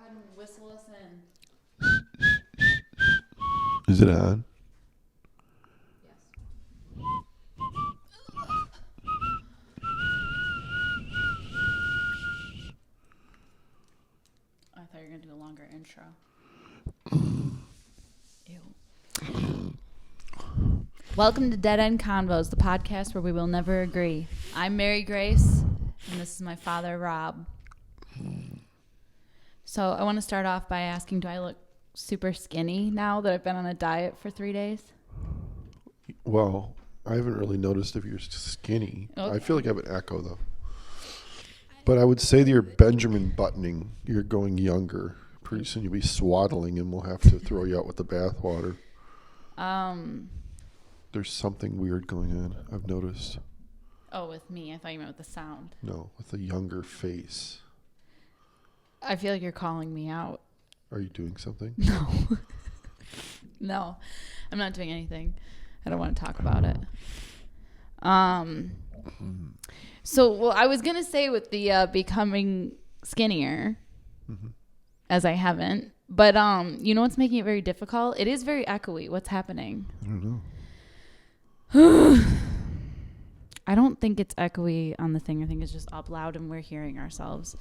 ahead and whistle us in. Is it on? Yes. I thought you were going to do a longer intro. Ew. Welcome to End Convos, the podcast where we will never agree. I'm Mary Grace, and this is my father, Rob. So I want to start off by asking, do I look super skinny now that I've been on a diet for 3 days? Well, I haven't really noticed if you're skinny. Okay. I feel like I have an echo, though. But I would say that you're Benjamin buttoning. You're going younger. Pretty soon you'll be swaddling, and we'll have to throw you out with the bathwater. There's something weird going on, I've noticed. Oh, with me? I thought you meant with the sound. No, with a younger face. I feel like you're calling me out. Are you doing something? No. No, I'm not doing anything. I don't want to talk about it. So, well, I was going to say with the becoming skinnier, as I haven't, but you know what's making it very difficult? It is very echoey. What's happening? I don't know. I don't think it's echoey on the thing. I think it's just up loud and we're hearing ourselves.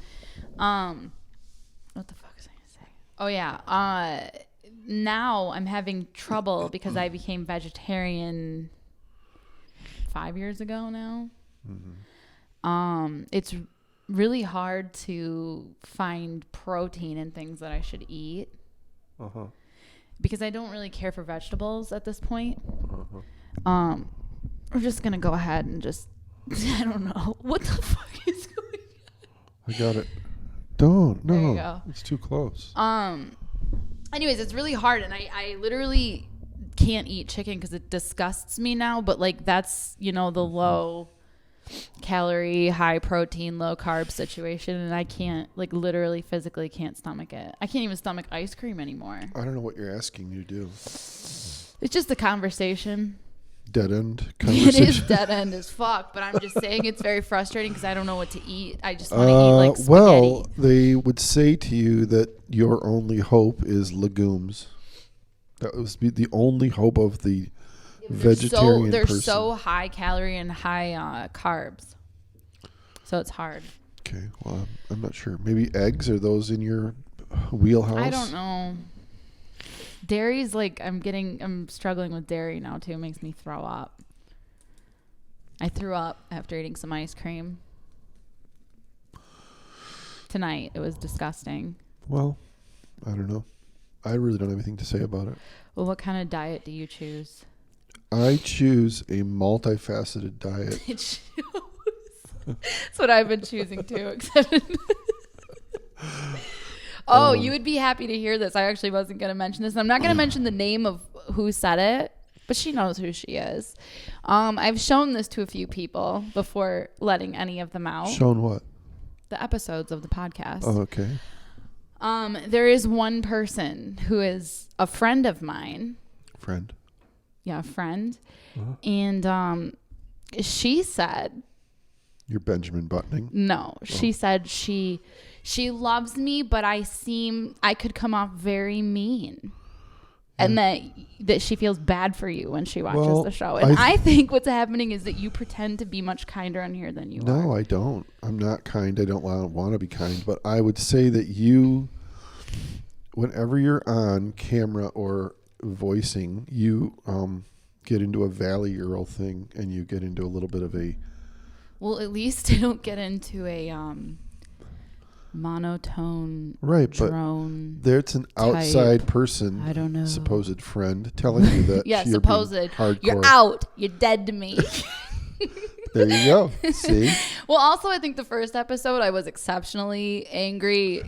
What the fuck was I going to say? Oh, yeah. Now I'm having trouble because I became vegetarian 5 years ago now. It's really hard to find protein in things that I should eat. Because I don't really care for vegetables at this point. We're just going to go ahead and just, I don't know. What the fuck is going on? I got it. Don't. No. There you go. It's too close. Anyways, it's really hard. And I literally can't eat chicken because it disgusts me now. But, like, that's, you know, the low calorie, high protein, low carb situation. And I can't, like, literally physically can't stomach it. I can't even stomach ice cream anymore. I don't know what you're asking me to do. It's just a conversation. Dead end conversation. It is dead end as fuck, but I'm just saying it's very frustrating because I don't know what to eat. I just want to eat like spaghetti. Well, they would say to you that your only hope is legumes. That was the only hope of the vegetarian they're person. So high calorie and high carbs, so it's hard. Okay, well, I'm not sure. Maybe eggs, are those in your wheelhouse? I don't know. Dairy's like, I'm struggling with dairy now too. It makes me throw up. I threw up after eating some ice cream tonight. It was disgusting. Well, I don't know. I really don't have anything to say about it. Well, what kind of diet do you choose? I choose a multifaceted diet. It shows. That's what I've been choosing too, except Oh, you would be happy to hear this. I actually wasn't going to mention this. I'm not going to mention the name of who said it, but she knows who she is. I've shown this to a few people before letting any of them out. Shown what? The episodes of the podcast. Oh, okay. There is one person who is a friend of mine. Friend? Yeah, a friend. Uh-huh. And she said... You're Benjamin buttoning? No. She said she loves me, but I could come off very mean. And that she feels bad for you when she watches the show. And I think what's happening is that you pretend to be much kinder on here than you are. No, I don't. I'm not kind. I don't want to be kind. But I would say that you, whenever you're on camera or voicing, you get into a Valley Girl thing, and you get into a little bit of a... Well, at least I don't get into a monotone drone. But there's an outside person, I don't know, supposed friend, telling you that yeah, you're supposed hardcore. You're out. You're dead to me. There you go. See? Well, also, I think the first episode I was exceptionally angry.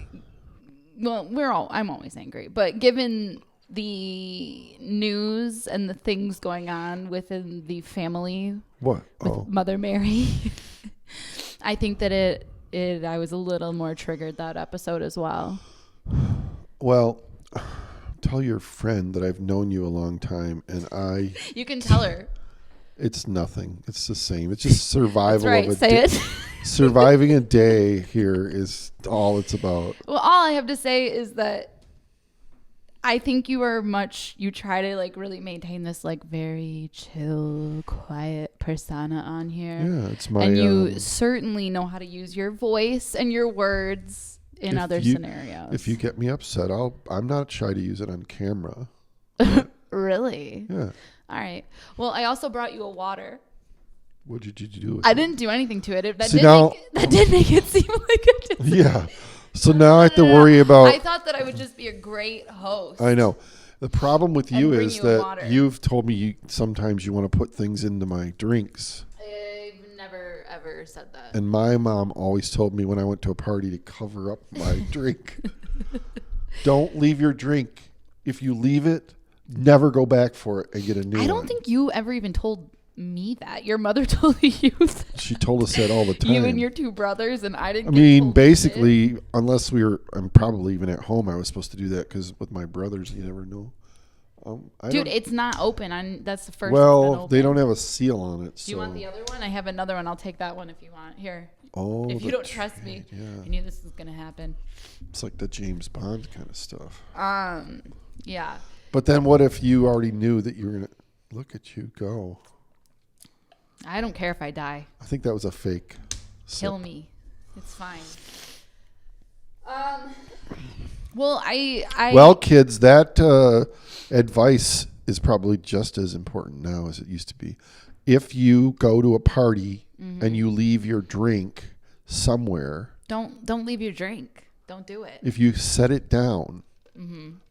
Well, I'm always angry, but given the news and the things going on within the family. What? With Mother Mary. I think that I was a little more triggered that episode as well. Well, tell your friend that I've known you a long time, and You can tell her. It's nothing. It's the same. It's just survival. That's right. Of a Say it. Surviving a day here is all it's about. Well, all I have to say is that I think you try to like really maintain this like very chill, quiet persona on here. Yeah, it's my. And you certainly know how to use your voice and your words in other scenarios. If you get me upset, I'm not shy to use it on camera. Really? Yeah. All right. Well, I also brought you a water. What did you do? I didn't do anything to it. That did make it seem like I did. Yeah. So now I have to worry about. I thought that I would just be a great host. I know. The problem with you is you that you've told me sometimes you want to put things into my drinks. I've never, ever said that. And my mom always told me when I went to a party to cover up my drink. Don't leave your drink. If you leave it, never go back for it and get a new one. I don't think you ever even told me that. Your mother told you that. She told us that all the time. You and your two brothers, and I didn't. I mean, basically, unless I'm probably even at home, I was supposed to do that because with my brothers, you never know. Dude, it's not open. That's the first. Well, they don't have a seal on it. Do you want the other one? I have another one. I'll take that one if you want. Here. Oh, if you don't trust me, yeah. I knew this was gonna happen. It's like the James Bond kind of stuff. Yeah. But then, what if you already knew that you were gonna look at you go? I don't care if I die. I think that was a fake. Kill me. It's fine. Well, Well, kids, that advice is probably just as important now as it used to be. If you go to a party and you leave your drink somewhere, don't leave your drink. Don't do it. If you set it down,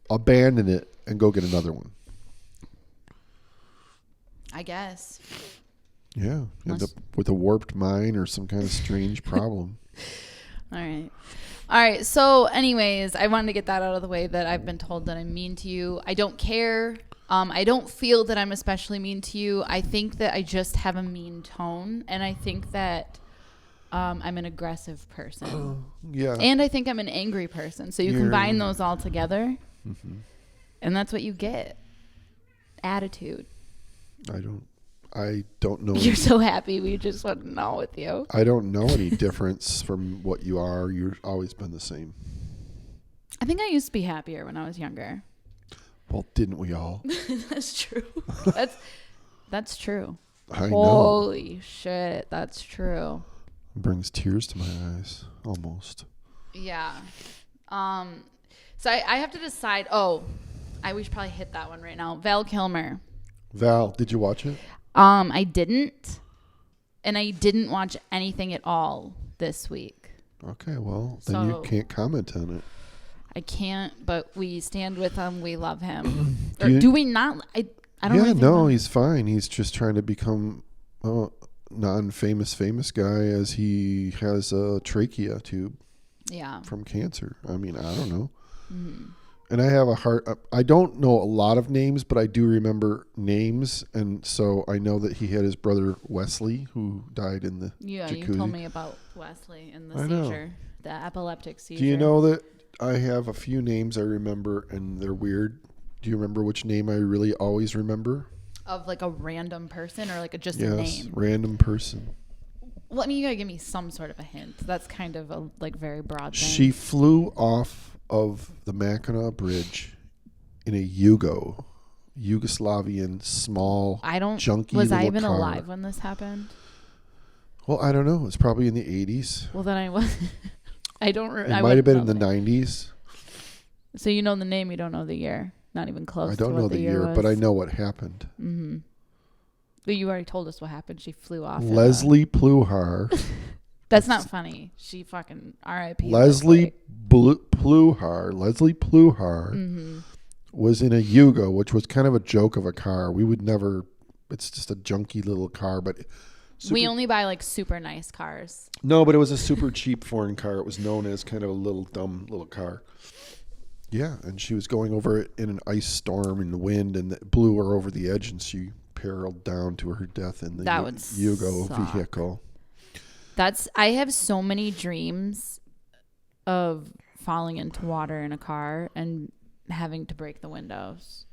abandon it and go get another one. I guess. Yeah, end up with a warped mind or some kind of strange problem. All right. So anyways, I wanted to get that out of the way that I've been told that I'm mean to you. I don't care. I don't feel that I'm especially mean to you. I think that I just have a mean tone, and I think that I'm an aggressive person. Yeah. And I think I'm an angry person. So you combine those all together, and that's what you get. Attitude. I don't know. You're so happy. We just want to know with you. I don't know any difference from what you are. You've always been the same. I think I used to be happier when I was younger. Well, didn't we all? That's true. That's true. I know. Holy shit, that's true. It brings tears to my eyes, almost. Yeah. So I have to decide. We should probably hit that one right now. Val Kilmer. Val, did you watch it? I didn't. And I didn't watch anything at all this week. Okay, well, then you can't comment on it. I can't, but we stand with him. We love him. Do we not? I don't know. Yeah, no, he's fine. He's just trying to become a non-famous guy as he has a trachea tube. Yeah. From cancer. I mean, I don't know. Mm-hmm. And I have a heart. I don't know a lot of names, but I do remember names. And so I know that he had his brother Wesley, who died in the jacuzzi. You told me about Wesley and the seizure, the epileptic seizure. Do you know that I have a few names I remember and they're weird? Do you remember which name I really always remember? Of like a random person or like just a name? Yes, random person. Well, I mean, you gotta give me some sort of a hint. That's kind of a like very broad thing. She flew off of the Mackinac Bridge in a Yugoslavian small junky was little I even car. alive when this happened? Well, I don't know. It's probably in the 80s. Well, then I was. I don't. It might have been in the 90s. So you know the name, you don't know the year. Not even close. I don't know the year, but I know what happened. Mm-hmm. But you already told us what happened. She flew off. Leslie Pluhar. That's not funny. She fucking R.I.P. Leslie Pluhar was in a Yugo, which was kind of a joke of a car. We would never. It's just a junky little car, but we only buy like super nice cars. No, but it was a super cheap foreign car. It was known as kind of a little dumb little car. Yeah, and she was going over it in an ice storm in the wind, and it blew her over the edge, and she periled down to her death in the Yugo vehicle. I have so many dreams of falling into water in a car and having to break the windows.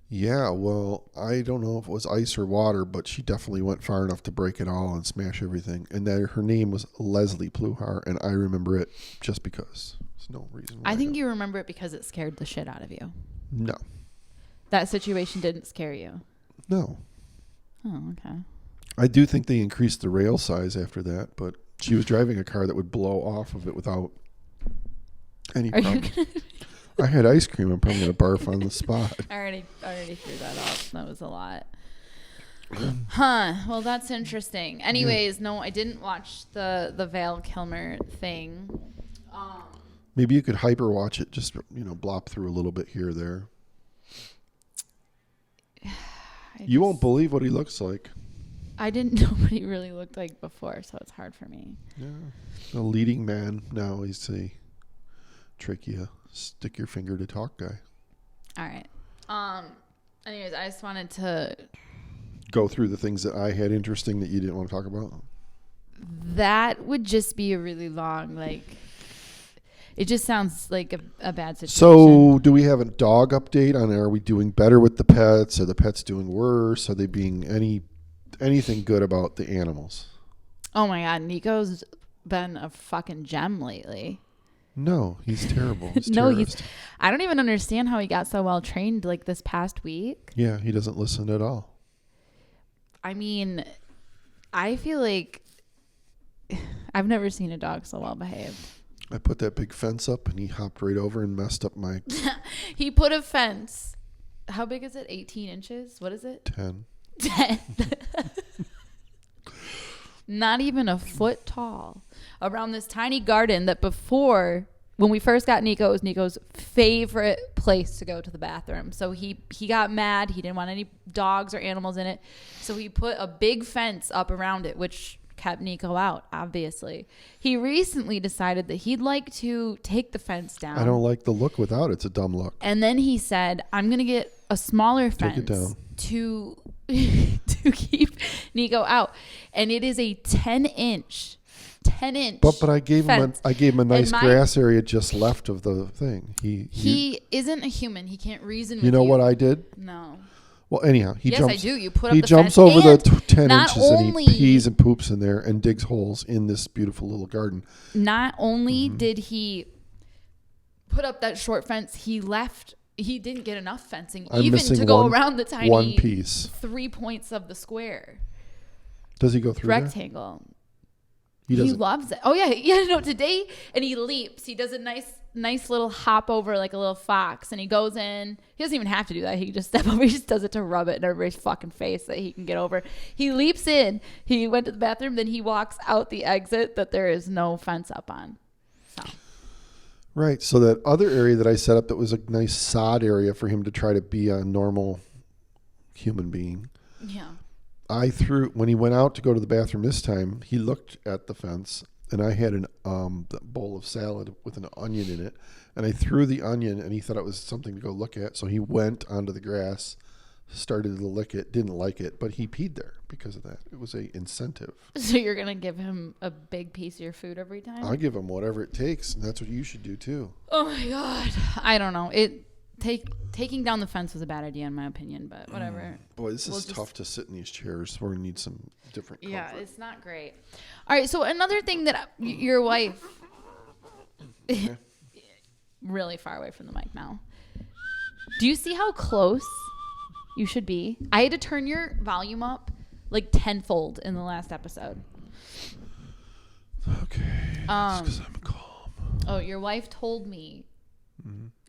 Yeah, well, I don't know if it was ice or water, but she definitely went far enough to break it all and smash everything. And that her name was Leslie Pluhar, and I remember it just because. There's no reason why. I think you remember it because it scared the shit out of you. No. That situation didn't scare you? No. Oh, okay. I do think they increased the rail size after that, but she was driving a car that would blow off of it without any problem. I had ice cream. I'm probably going to barf on the spot. I already threw that off. That was a lot. Huh. Well, that's interesting. Anyways, no, I didn't watch the Val Kilmer thing. Maybe you could hyper watch it. Just, blop through a little bit here or there. You won't believe what he looks like. I didn't know what he really looked like before, so it's hard for me. Yeah. A leading man. Now he's a trachea. Stick your finger to talk guy. All right. Anyways, I just wanted to go through the things that I had interesting that you didn't want to talk about. That would just be a really long, it just sounds like a bad situation. So do we have a dog update on, are we doing better with the pets? Are the pets doing worse? Are they being anything good about the animals? Oh my God. Nico's been a fucking gem lately. No, he's terrible. He's I don't even understand how he got so well trained this past week. Yeah, he doesn't listen at all. I mean, I feel like I've never seen a dog so well behaved. I put that big fence up and he hopped right over and messed up my... He put a fence. How big is it? 18 inches? What is it? 10. 10. Not even a foot tall, around this tiny garden that before, when we first got Nico, it was Nico's favorite place to go to the bathroom. So he got mad. He didn't want any dogs or animals in it. So he put a big fence up around it, which kept Nico out, obviously. He recently decided that he'd like to take the fence down. I don't like the look without. It's a dumb look. And then he said, I'm going to get a smaller fence to keep Nico out. And it is a 10-inch. But I gave him a nice grass area just left of the thing. He isn't a human. He can't reason with you. You know what I did? No. Well, anyhow, yes, I do. You put up he the jumps fence. over the 10 inches only, and he pees and poops in there and digs holes in this beautiful little garden. Not only did he put up that short fence, he didn't get enough fencing even to go around the tiny one piece. 3 points of the square. Does he go through rectangle? There? He loves it. Oh yeah. No, today, and he leaps. He does a nice little hop over like a little fox, and he goes in. He doesn't even have to do that. He can just step over. He just does it to rub it in everybody's fucking face that he can get over. He leaps in. He went to the bathroom. Then he walks out the exit that there is no fence up on. So. Right. So that other area that I set up that was a nice sod area for him to try to be a normal human being. Yeah. When he went out to go to the bathroom this time, he looked at the fence, and I had a bowl of salad with an onion in it, and I threw the onion, and he thought it was something to go look at, so he went onto the grass, started to lick it, didn't like it, but he peed there because of that. It was a incentive. So you're going to give him a big piece of your food every time? I give him whatever it takes, and that's what you should do too. Oh my God. I don't know. Taking down the fence was a bad idea in my opinion, but whatever. Boy, this is tough to sit in these chairs. We're going to need some different comfort. Yeah, it's not great. All right, so another thing that your wife... really far away from the mic now. Do you see how close you should be? I had to turn your volume up tenfold in the last episode. Okay. That's because I'm calm. Oh, your wife told me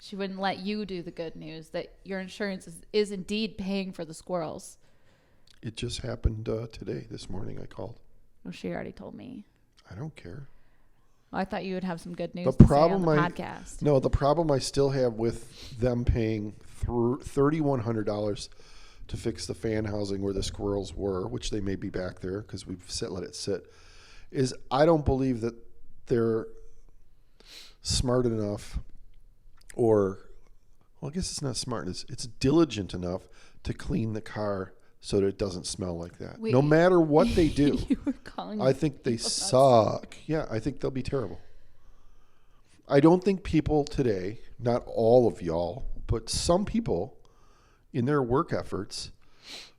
she wouldn't let you do the good news that your insurance is indeed paying for the squirrels. It just happened today. This morning I called. Well, she already told me. I don't care. Well, I thought you would have some good news the to problem say on the podcast. No, the problem I still have with them paying $3,100 to fix the fan housing where the squirrels were, which they may be back there because we've let it sit, is I don't believe that they're smart enough or, well, I guess it's not smart. It's diligent enough to clean the car so that it doesn't smell like that. Wait, no matter what they do, you were calling I think they suck. Yeah, I think they'll be terrible. I don't think people today, not all of y'all, but some people in their work efforts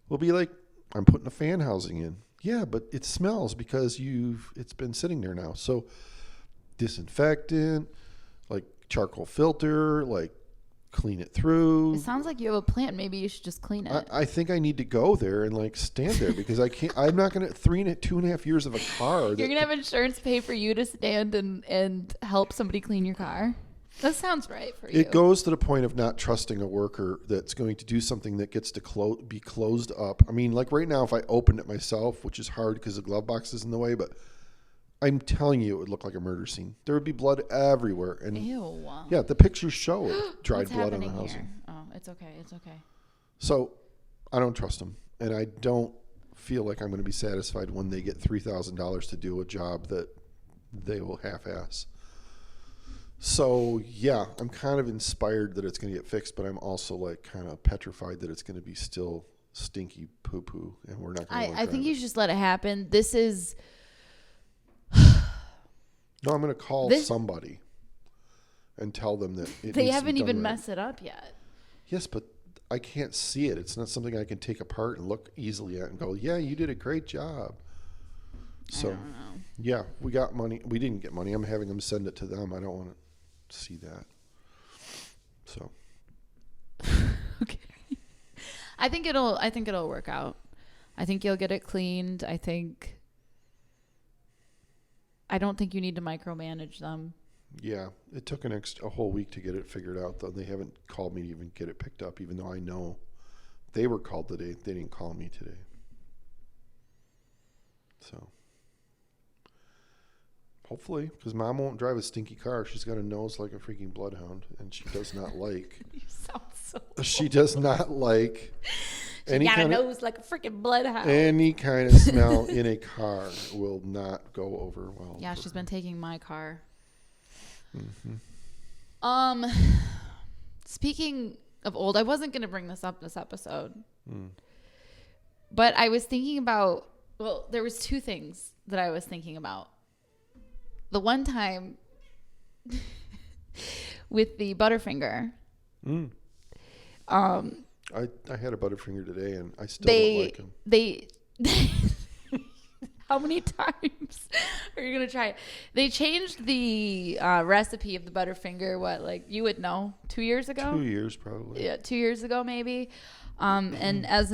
will be like, I'm putting a fan housing in. Yeah, but it smells because it's been sitting there now. So disinfectant, like charcoal filter, like clean it through. It sounds like you have a plant. Maybe you should just clean it. I think I need to go there and like stand there because I'm not going to 2.5 years of a car. You're going to have insurance pay for you to stand and help somebody clean your car. That sounds right for you. It goes to the point of not trusting a worker that's going to do something that gets to be closed up. I mean, like right now, if I opened it myself, which is hard because the glove box is in the way, but I'm telling you, it would look like a murder scene. There would be blood everywhere. And ew. Yeah, the pictures show it. Dried blood on the housing. Here? Oh, it's okay. It's okay. So I don't trust them. And I don't feel like I'm going to be satisfied when they get $3,000 to do a job that they will half-ass. So, yeah, I'm kind of inspired that it's going to get fixed, but I'm also like kind of petrified that it's going to be still stinky poo-poo, and we're not going to I think you should just let it happen. This is... No, I'm going to call somebody and tell them that they haven't even messed it up yet. Yes, but I can't see it. It's not something I can take apart and look easily at and go, yeah, you did a great job. So, I don't know. Yeah, we got money. We didn't get money. I'm having them send it to them. I don't want to see that. So okay. I think it'll work out. I think you'll get it cleaned. I don't think you need to micromanage them. Yeah, it took a whole week to get it figured out, though. They haven't called me to even get it picked up, even though I know they were called today. They didn't call me today. So hopefully, because Mom won't drive a stinky car. She's got a nose like a freaking bloodhound, and she does not like. You sound so. She does not like. She got a nose like a freaking bloodhound. Any kind of smell in a car will not go over well. Yeah, she's been taking my car. Mm-hmm. Speaking of old, I wasn't going to bring this up this episode, but I was thinking about. Well, there was two things that I was thinking about. The one time with the Butterfinger. I had a Butterfinger today, and I still don't like them. They how many times are you going to try it? They changed the recipe of the Butterfinger, like you would know, 2 years ago? 2 years probably. Yeah, 2 years ago maybe. And as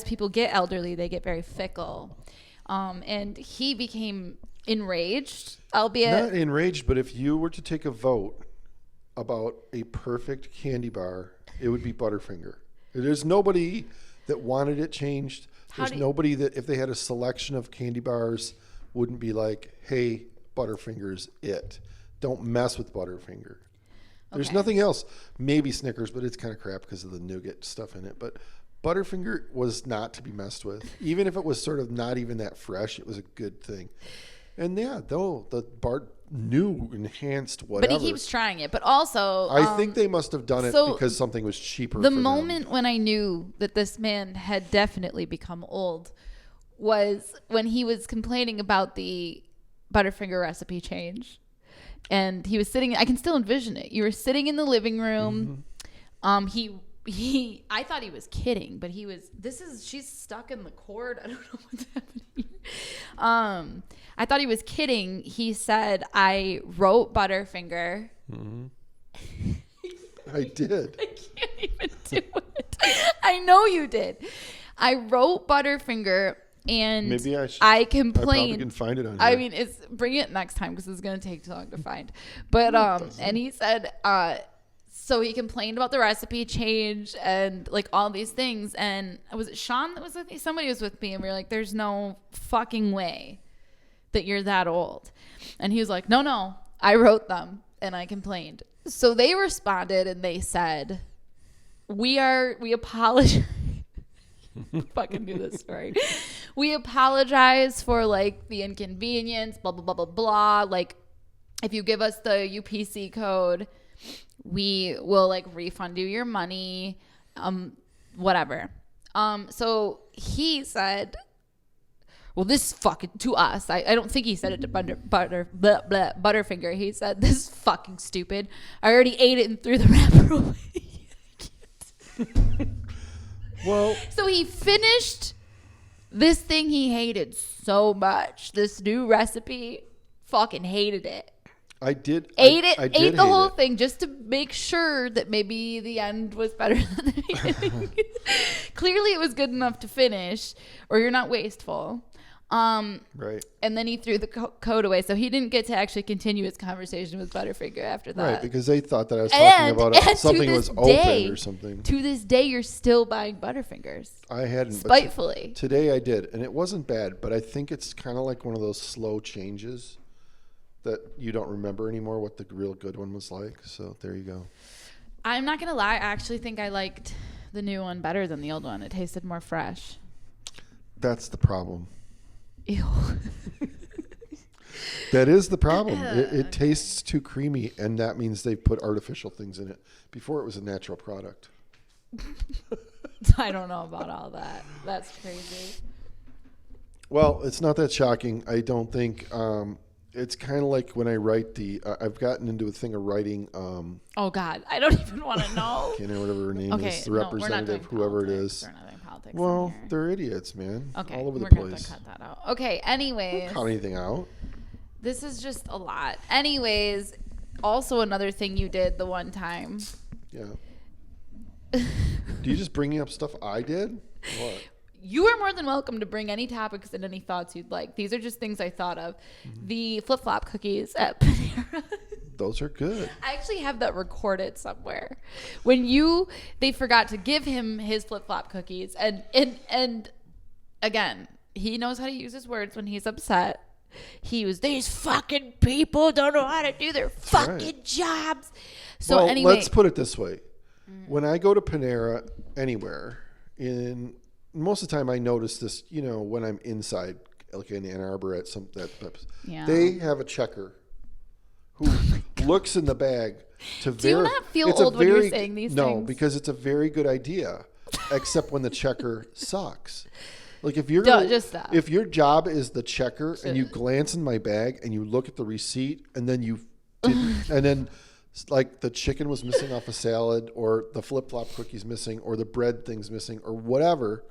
people get elderly, they get very fickle. And he became enraged, albeit... Not enraged, but if you were to take a vote about a perfect candy bar, it would be Butterfinger. There's nobody that wanted it changed. There's nobody that, if they had a selection of candy bars, wouldn't be like, hey, Butterfinger's it. Don't mess with Butterfinger. There's nothing else. Maybe Snickers, but it's kind of crap because of the nougat stuff in it. But Butterfinger was not to be messed with. Even if it was sort of not even that fresh, it was a good thing. And yeah, though, the bar new enhanced whatever. But he keeps trying it. But also, I think they must have done it because something was cheaper. The moment when I knew that this man had definitely become old was when he was complaining about the Butterfinger recipe change. And he was sitting, I can still envision it. You were sitting in the living room. I thought he was kidding, but she's stuck in the cord. I don't know what's happening. I thought he was kidding. He said, I wrote Butterfinger. I did. I can't even do it. I know you did. I wrote Butterfinger. And maybe I complained. I probably can find it on here. I mean, bring it next time because it's going to take too long to find. But and he said, so he complained about the recipe change and like all these things. And was it Sean that was with me? Somebody was with me, and we were like, "There's no fucking way that you're that old." And he was like, "No, I wrote them and I complained." So they responded and they said, "We apologize." Fucking knew this story. We apologize for like the inconvenience, blah blah blah blah blah. Like, if you give us the UPC code, we will like refund you your money, whatever. So he said, well, this fucking to us. I don't think he said it to Butterfinger. He said, "This is fucking stupid. I already ate it and threw the wrapper away." Well, so he finished this thing he hated so much. This new recipe, fucking hated it. I did. Ate the whole it. thing just to make sure that maybe the end was better than the beginning. Clearly, it was good enough to finish, or you're not wasteful. Right. And then he threw the code away, so he didn't get to actually continue his conversation with Butterfinger after that. Right, because they thought that I was talking about something was open or something. To this day, you're still buying Butterfingers. I hadn't. Spitefully. Today I did, and it wasn't bad, but I think it's kind of like one of those slow changes that you don't remember anymore what the real good one was like. So there you go. I'm not going to lie. I actually think I liked the new one better than the old one. It tasted more fresh. That's the problem. Ew. That is the problem. It tastes too creamy, and that means they put artificial things in it. Before it was a natural product. I don't know about all that. That's crazy. Well, it's not that shocking. I don't think. It's kind of like when I write I've gotten into a thing of writing. Oh God, I don't even want to know. Can't know whatever her name is. The representative, whoever it is. We're not doing politics. Well, they're idiots, man. Okay, all over the we're place. Going to cut that out. Okay. Anyways, don't cut anything out. This is just a lot. Anyways, also another thing you did the one time. Yeah. Do you just bring up stuff I did? What? You are more than welcome to bring any topics and any thoughts you'd like. These are just things I thought of. Mm-hmm. The flip-flop cookies at Panera. Those are good. I actually have that recorded somewhere. When they forgot to give him his flip-flop cookies. And again, he knows how to use his words when he's upset. He was, these fucking people don't know how to do their fucking jobs. So well, anyway. Let's put it this way. When I go to Panera anywhere, most of the time I notice this, when I'm inside, like in Ann Arbor at they have a checker who looks in the bag to Do you not feel old when you're saying these things? No, because it's a very good idea, except when the checker sucks. Like if just stop. If your job is the checker and you glance in my bag and you look at the receipt and then you didn't, and then like the chicken was missing off a salad or the flip-flop cookie's missing or the bread thing's missing or whatever,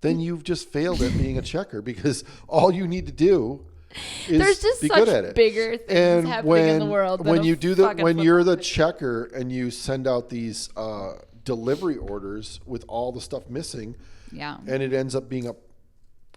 then you've just failed at being a checker because all you need to do is There's just be such good at it. Bigger things happening in the world. When you're the checker and you send out these delivery orders with all the stuff missing, and it ends up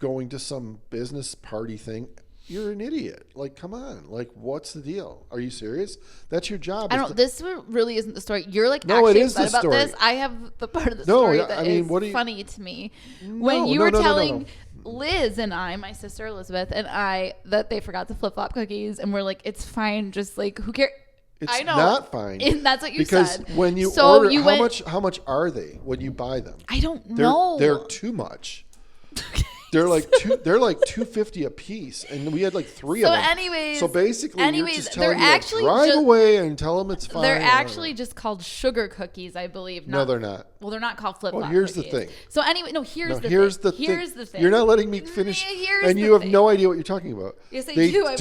going to some business party thing, you're an idiot. Like, come on. Like, what's the deal? Are you serious? That's your job. This really isn't the story. You're like no, actually it is upset the about story. this. I have the part of the story that is funny to me. When you were telling Liz and I, my sister Elizabeth and I, that they forgot the flip-flop cookies, and we're like, it's fine. Just like, who cares? It's not fine. And that's what you said. Because when you order, how much are they when you buy them? I don't know. They're too much. They're like $2.50 a piece, and we had like 3 of them. So basically, you're just telling me to drive away and tell them it's fine. They're actually just called sugar cookies, I believe. No, they're not. Well, they're not called flip-flop cookies. Well, here's the thing. So anyway, here's the thing. You're not letting me finish, and you have no idea what you're talking about. Yes, they do.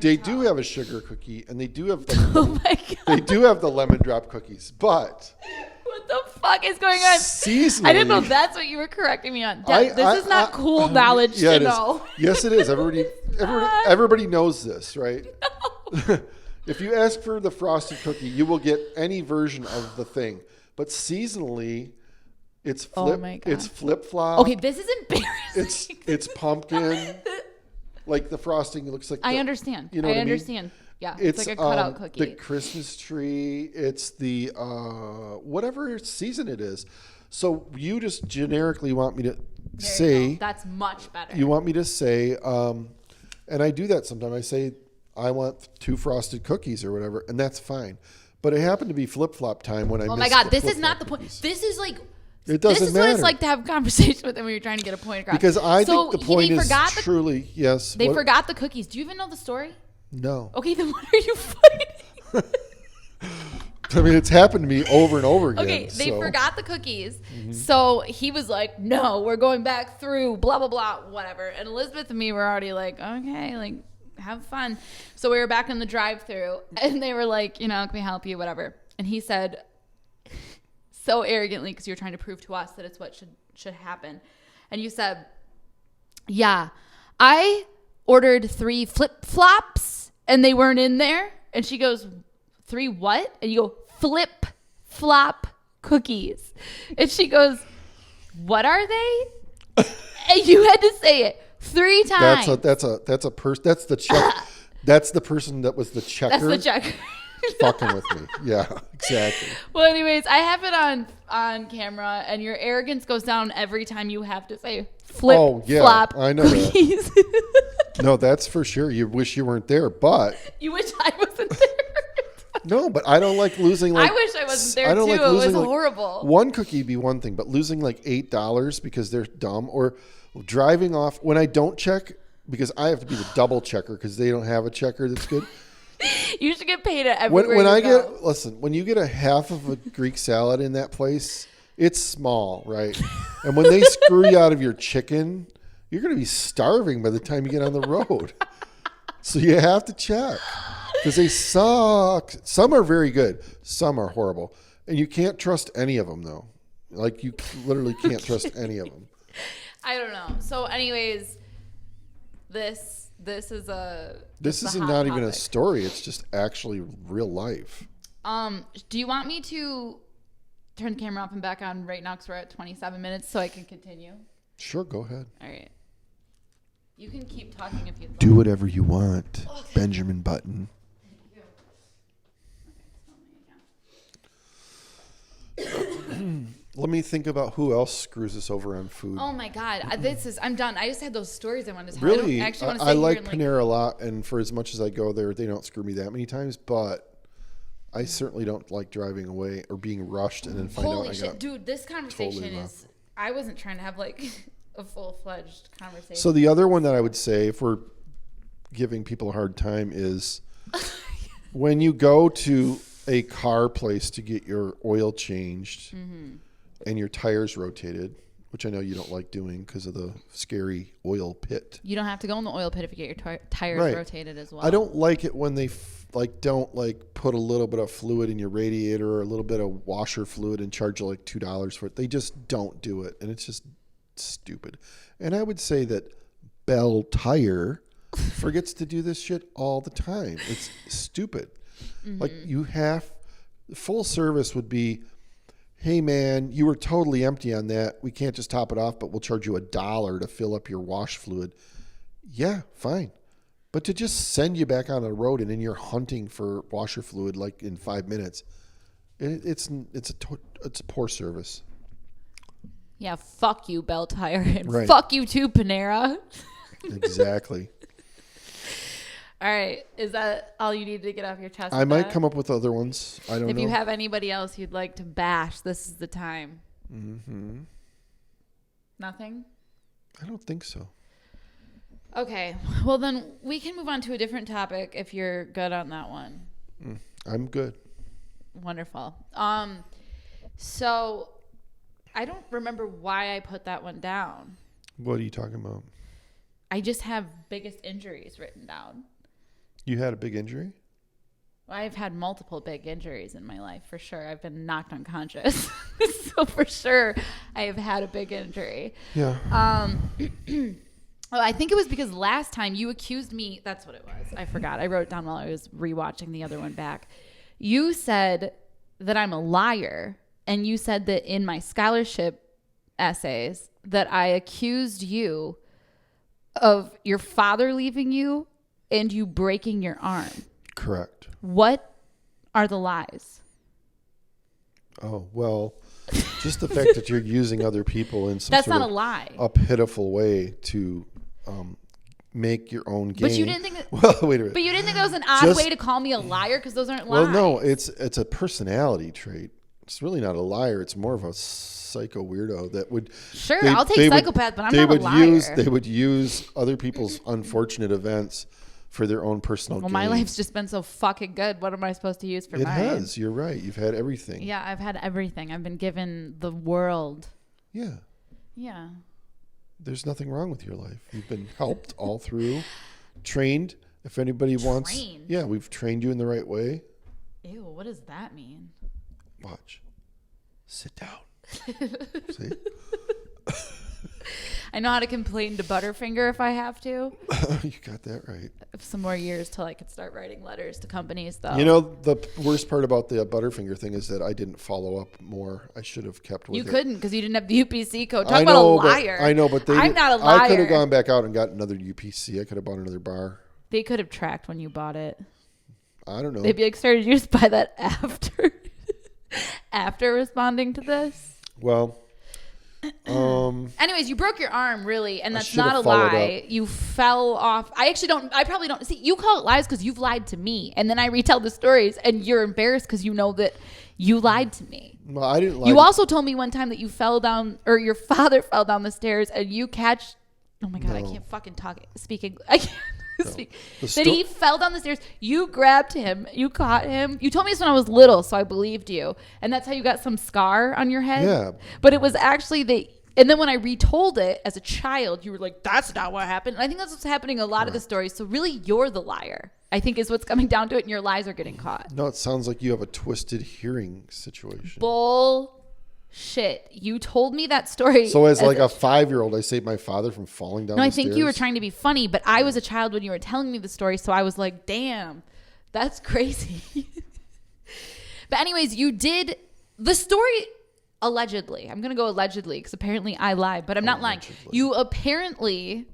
They do have a sugar cookie, and they do have oh my God. They do have the lemon drop cookies, but. What the fuck is going on? Seasonally. I didn't know that's what you were correcting me on. This is not cool knowledge to know. Yes, it is. Everybody knows this, right? No. If you ask for the frosted cookie, you will get any version of the thing. But seasonally, it's flip-flop. Okay, this is embarrassing. It's pumpkin. Like the frosting looks like. I understand. You know what I understand. Yeah, it's like a cutout cookie. The Christmas tree. It's the whatever season it is. So you just generically want me to say that's much better. You want me to say, and I do that sometimes. I say I want 2 frosted cookies or whatever, and that's fine. But it happened to be flip-flop time when I. Oh my God! This is not the point. This is like. It doesn't This is what it's like to have a conversation with them when you're trying to get a point across. Because I think the point is truly yes. They forgot the cookies. Do you even know the story? No. Okay, then what are you fighting? I mean, it's happened to me over and over again. Okay, they forgot the cookies. Mm-hmm. So he was like, no, we're going back through, blah, blah, blah, whatever. And Elizabeth and me were already like, okay, like, have fun. So we were back in the drive-thru, and they were like, can we help you, whatever. And he said, so arrogantly because you're trying to prove to us that it's what should happen. And you said, yeah, I ordered 3 flip-flops and they weren't in there. And she goes, 3 what? And you go, flip-flop cookies. And she goes, what are they? And you had to say it 3 times. That's the check. That's the person that was the checker. That's the checker. Fucking with me. Yeah, exactly. Well, anyways, I have it on camera, and your arrogance goes down every time you have to say flip-flop I know cookies. That. No, that's for sure. You wish you weren't there, but... You wish I wasn't there. No, but I don't like losing I wish I wasn't there, too. Like it was horrible. One cookie would be one thing, but losing like $8 because they're dumb, or driving off when I don't check, because I have to be the double checker because they don't have a checker that's good. You should get paid at everywhere when you get a half of a Greek salad in that place, it's small, right? And when they screw you out of your chicken, you're going to be starving by the time you get on the road. So you have to check because they suck. Some are very good. Some are horrible. And you can't trust any of them, though. Like, you literally can't trust any of them. I don't know. So anyways, this is not even a story. It's just actually real life. Do you want me to turn the camera off and back on right now because we're at 27 minutes so I can continue? Sure, go ahead. All right. You can keep talking if you'd like. Do whatever you want, okay. Benjamin Button. Let me think about who else screws us over on food. Oh my God, I'm done. I just had those stories I wanted to tell. Really? I don't actually want to I like Panera a lot, and for as much as I go there, they don't screw me that many times. But I certainly don't like driving away or being rushed and then find out I got dude, this conversation is. I wasn't trying to have like a full-fledged conversation. So the other one that I would say, if we're giving people a hard time, is when you go to a car place to get your oil changed. Mm-hmm. And your tires rotated, which I know you don't like doing because of the scary oil pit. You don't have to go in the oil pit if you get your tires rotated as well. I don't like it when they don't put a little bit of fluid in your radiator or a little bit of washer fluid and charge you like $2 for it. They just don't do it, and it's just stupid. And I would say that Bell Tire forgets to do this shit all the time. It's stupid. Mm-hmm. Like full service would be, hey man, you were totally empty on that. We can't just top it off, but we'll charge you $1 to fill up your wash fluid. Yeah, fine. But to just send you back on the road and then you're hunting for washer fluid like in 5 minutes, it's a poor service. Yeah, fuck you, Bell Tire, and fuck you too, Panera. Exactly. All right. Is that all you need to get off your chest? I might come up with other ones. I don't know. If you have anybody else you'd like to bash, this is the time. Mm-hmm. Nothing? I don't think so. Okay. Well, then we can move on to a different topic if you're good on that one. I'm good. Wonderful. So I don't remember why I put that one down. What are you talking about? I just have biggest injuries written down. You had a big injury? I've had multiple big injuries in my life, for sure. I've been knocked unconscious. So for sure, I have had a big injury. Yeah. I think it was because last time you accused me. That's what it was. I forgot. I wrote it down while I was rewatching the other one back. You said that I'm a liar. And you said that in my scholarship essays that I accused you of your father leaving you and you breaking your arm. Correct. What are the lies? Oh, well, just the fact that you're using other people in some That's sort not of a lie. A pitiful way to make your own gain. But you didn't think that, well, wait a minute. But you didn't think that was an odd way to call me a liar because those aren't lies. Well, no, it's a personality trait. It's really not a liar. It's more of a psycho weirdo that would... Sure, I'll take psychopath, but I'm not a liar. They would use other people's unfortunate events for their own personal gain. Well, my life's just been so fucking good. What am I supposed to use for mine? It has. You're right. You've had everything. Yeah, I've had everything. I've been given the world. Yeah. Yeah. There's nothing wrong with your life. You've been helped all through. Trained. If anybody wants... Trained? Yeah, we've trained you in the right way. Ew, what does that mean? Watch. Sit down. See? I know how to complain to Butterfinger if I have to. You got that right. Some more years till I could start writing letters to companies, though. You know, the worst part about the Butterfinger thing is that I didn't follow up more. I should have kept with it. You couldn't because you didn't have the UPC code. Talk about a liar. I know, but I'm not a liar. I could have gone back out and got another UPC. I could have bought another bar. They could have tracked when you bought it. I don't know. They'd be like, sir, did you just buy that after responding to this? Well... Anyways, you broke your arm, really, and that's not a lie. You fell off. I probably don't. See, you call it lies because you've lied to me, and then I retell the stories, and you're embarrassed because you know that you lied to me. Well, I didn't lie. You also told me one time that you fell down, or your father fell down the stairs, and you catch. Oh my God, I can't fucking talk. I can't. Speak. That he fell down the stairs. You grabbed him. You caught him. You told me this when I was little, so I believed you. And that's how you got some scar on your head? Yeah. But it was actually and then when I retold it as a child, you were like, that's not what happened. And I think that's what's happening in a lot of the stories. So really, you're the liar, I think, is what's coming down to it, and your lies are getting caught. No, it sounds like you have a twisted hearing situation. Bullshit. You told me that story. So as like a 5-year-old, I saved my father from falling down the stairs? No, I think you were trying to be funny, but I was a child when you were telling me the story, so I was like, damn, that's crazy. But anyways, you did the story allegedly. I'm going to go allegedly because apparently I lied, but I'm not lying. You apparently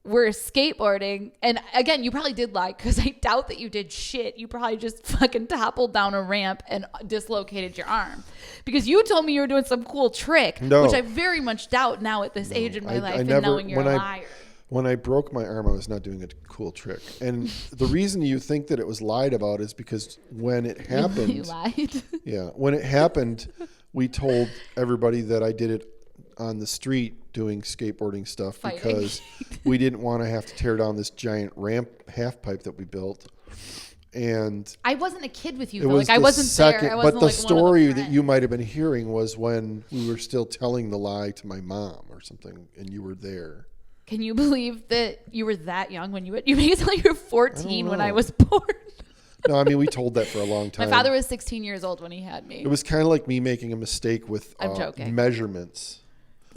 were skateboarding, and again, you probably did lie because I doubt that you did shit. You probably just fucking toppled down a ramp and dislocated your arm because you told me you were doing some cool trick, which I very much doubt now at this age in my life and knowing you're a liar. When I broke my arm, I was not doing a cool trick. And the reason you think that it was lied about is because when it happened... You lied? Yeah. When it happened, we told everybody that I did it on the street doing skateboarding stuff because we didn't want to have to tear down this giant ramp half pipe that we built. And I wasn't a kid with you, though. Like, I wasn't there. I wasn't but the like story that you might have been hearing was when we were still telling the lie to my mom or something, and you were there. Can you believe that you were that young when you made it sound like you were 14 when I was born? No, I mean, we told that for a long time. My father was 16 years old when he had me. It was kind of like me making a mistake with measurements.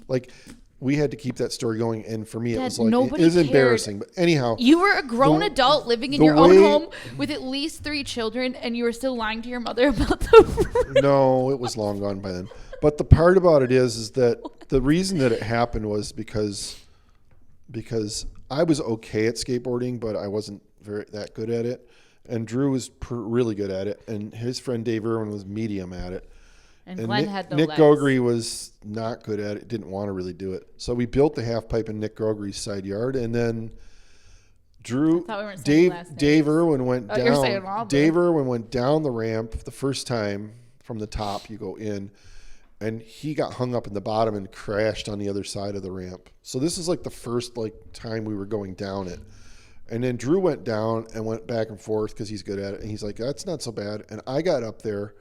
Like, we had to keep that story going, and for me, it was like, it was embarrassing. But anyhow. You were a grown adult living in your own home with at least 3 children, and you were still lying to your mother about the No, it was long gone by then. But the part about it is that the reason that it happened was because I was okay at skateboarding, but I wasn't that good at it. And Drew was really good at it, and his friend Dave Irwin was medium at it. And Glenn had no Nick legs. Gogri was not good at it, didn't want to really do it. So we built the half pipe in Nick Gogri's side yard, and then Dave Irwin went down. Dave Irwin went down the ramp the first time from the top. You go in, and he got hung up in the bottom and crashed on the other side of the ramp. So this is like the first time we were going down it. And then Drew went down and went back and forth because he's good at it. And he's like, that's not so bad. And I got up there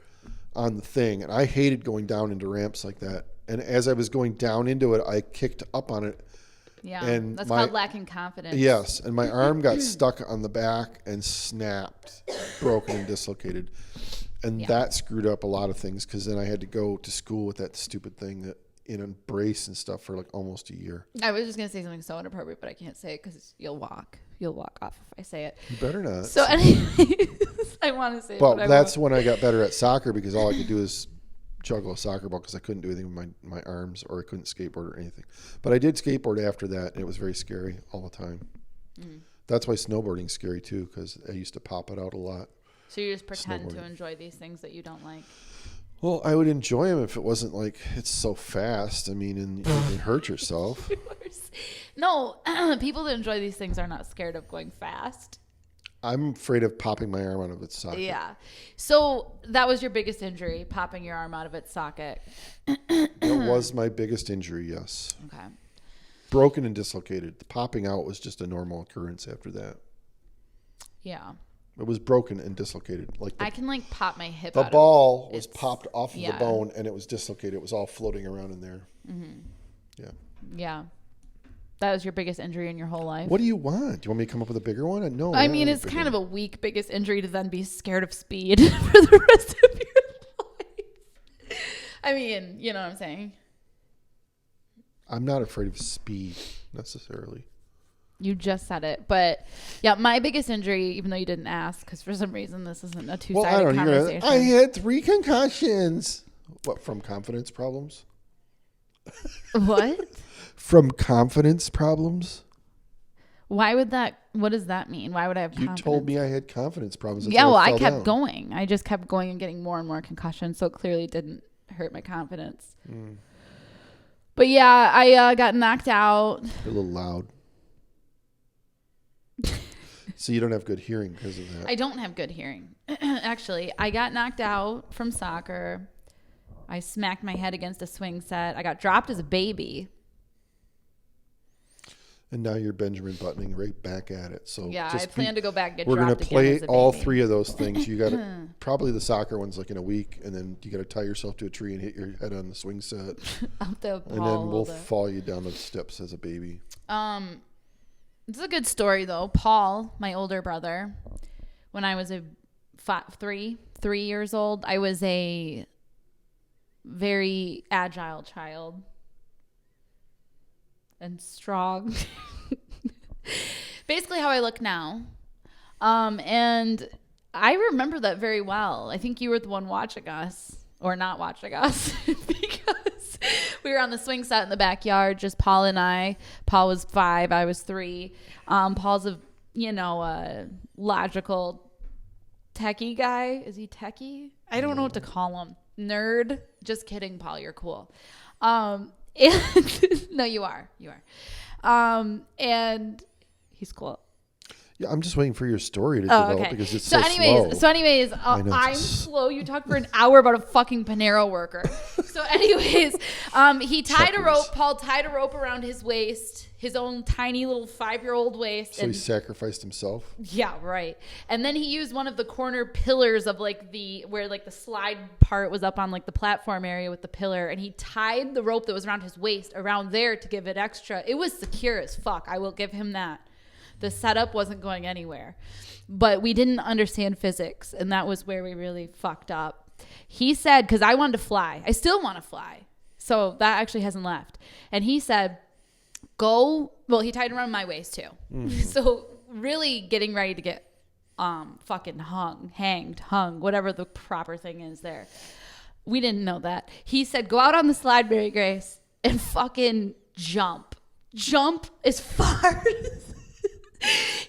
on the thing, and I hated going down into ramps like that. And as I was going down into it, I kicked up on it. Yeah, and that's called lacking confidence. Yes, and my arm got stuck on the back and snapped, broken and dislocated. And that screwed up a lot of things because then I had to go to school with that stupid thing that in a brace and stuff for like almost a year. I was just going to say something so inappropriate, but I can't say it because you'll walk. You'll walk off if I say it. You better not. So anyways, I want to say it. Well, that's when I got better at soccer because all I could do is juggle a soccer ball because I couldn't do anything with my arms, or I couldn't skateboard or anything. But I did skateboard after that, and it was very scary all the time. Mm. That's why snowboarding's scary too, because I used to pop it out a lot. So you just pretend to enjoy these things that you don't like? Well, I would enjoy them if it wasn't like it's so fast. I mean, and you can hurt yourself. No, people that enjoy these things are not scared of going fast. I'm afraid of popping my arm out of its socket. Yeah. So that was your biggest injury, popping your arm out of its socket. That was my biggest injury, yes. Okay. Broken and dislocated. The popping out was just a normal occurrence after that. Yeah. It was broken and dislocated. I can pop my hip. The ball was popped off of the bone and it was dislocated. It was all floating around in there. Mm-hmm. Yeah. Yeah. That was your biggest injury in your whole life. What do you want? Do you want me to come up with a bigger one? No. I mean, it's kind of a weak biggest injury to then be scared of speed for the rest of your life. I mean, you know what I'm saying? I'm not afraid of speed necessarily. You just said it. But yeah, my biggest injury, even though you didn't ask, because for some reason this isn't a two-sided conversation. I had 3 concussions. What, from confidence problems? What? From confidence problems? Why would that? What does that mean? Why would I have confidence? You told me I had confidence problems. Yeah, well, I kept going. I just kept going and getting more and more concussions, so it clearly didn't hurt my confidence. But yeah, I got knocked out. You're a little loud. So you don't have good hearing because of that. I don't have good hearing. Actually, I got knocked out from soccer. I smacked my head against a swing set. I got dropped as a baby. And now you're Benjamin Buttoning right back at it. So yeah, I plan to go back and get we're dropped gonna play again as a all baby. 3 of those things. You got to probably the soccer one's like in a week, and then you got to tie yourself to a tree and hit your head on the swing set, and then we'll fall you down the steps as a baby. This is a good story though. Paul, my older brother, when I was 3 years old, I was a very agile child and strong. Basically how I look now. And I remember that very well. I think you were the one watching us or not watching us because we were on the swing set in the backyard, just Paul and I. Paul was 5, I was 3. Paul's a logical techie guy. Is he techie? I don't know what to call him. Nerd. Just kidding, Paul. You're cool. No, you are. And he's cool. Yeah, I'm just waiting for your story to develop because it's so slow. So anyways, I'm slow. You talked for an hour about a fucking Panera worker. So anyways, he tied a rope. Paul tied a rope around his waist, his own tiny little 5-year-old waist. So he sacrificed himself? Yeah, right. And then he used one of the corner pillars of where the slide part was up on like the platform area with the pillar. And he tied the rope that was around his waist around there to give it extra. It was secure as fuck. I will give him that. The setup wasn't going anywhere, but we didn't understand physics, and that was where we really fucked up. He said, because I wanted to fly. I still want to fly, so that actually hasn't left. And he said, he tied around my waist too. Mm-hmm. So really getting ready to get fucking hung, whatever the proper thing is there. We didn't know that. He said, go out on the slide, Mary Grace, and fucking jump as far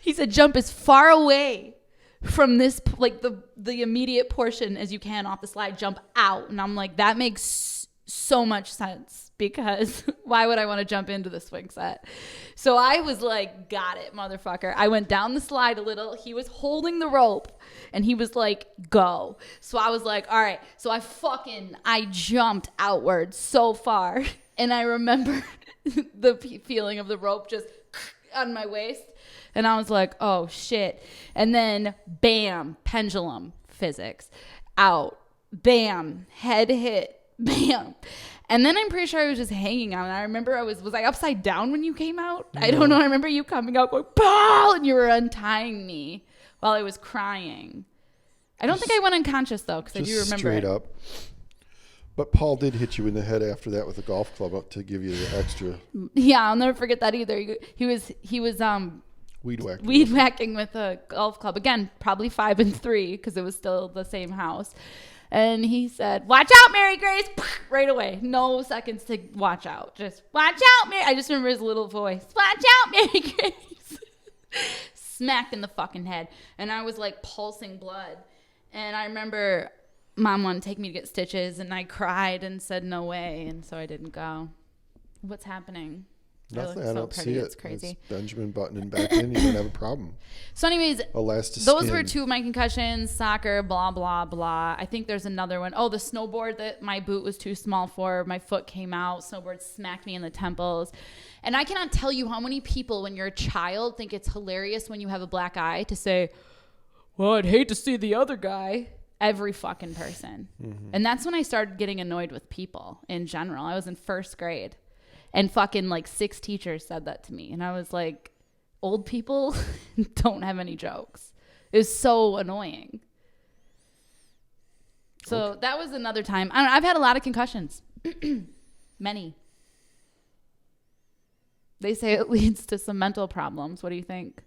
he said, jump as far away from this, like the immediate portion as you can off the slide, jump out. And I'm like, that makes so much sense because why would I want to jump into the swing set? So I was like, got it, motherfucker. I went down the slide a little. He was holding the rope and he was like, go. So I was like, all right. So I jumped outward so far. And I remember the feeling of the rope just on my waist. And I was like, oh, shit. And then, bam, pendulum physics. Out. Bam. Head hit. Bam. And then I'm pretty sure I was just hanging on. And I remember was I upside down when you came out? No. I don't know. I remember you coming out going, Paul! And you were untying me while I was crying. I don't think I went unconscious, though, because I do remember straight up. But Paul did hit you in the head after that with a golf club up to give you the extra. Yeah, I'll never forget that either. He was weed whacking with a golf club. Again, probably 5 and 3 because it was still the same house. And he said, watch out, Mary Grace. Right away. No seconds to watch out. Just watch out, Mary. I just remember his little voice. Watch out, Mary Grace. Smacked in the fucking head. And I was like pulsing blood. And I remember Mom wanted to take me to get stitches. And I cried and said no way. And so I didn't go. What's happening? Nothing. I don't see it. It's crazy. It's Benjamin Buttoning back in. You don't have a problem. So anyways, those were 2 of my concussions, soccer, blah, blah, blah. I think there's another one. Oh, the snowboard that my boot was too small for. My foot came out. Snowboard smacked me in the temples. And I cannot tell you how many people, when you're a child, think it's hilarious when you have a black eye to say, well, I'd hate to see the other guy. Every fucking person. Mm-hmm. And that's when I started getting annoyed with people in general. I was in 1st grade. And fucking like 6 teachers said that to me. And I was like, old people don't have any jokes. It was so annoying. So that was another time. I've had a lot of concussions. Many. They say it leads to some mental problems. What do you think?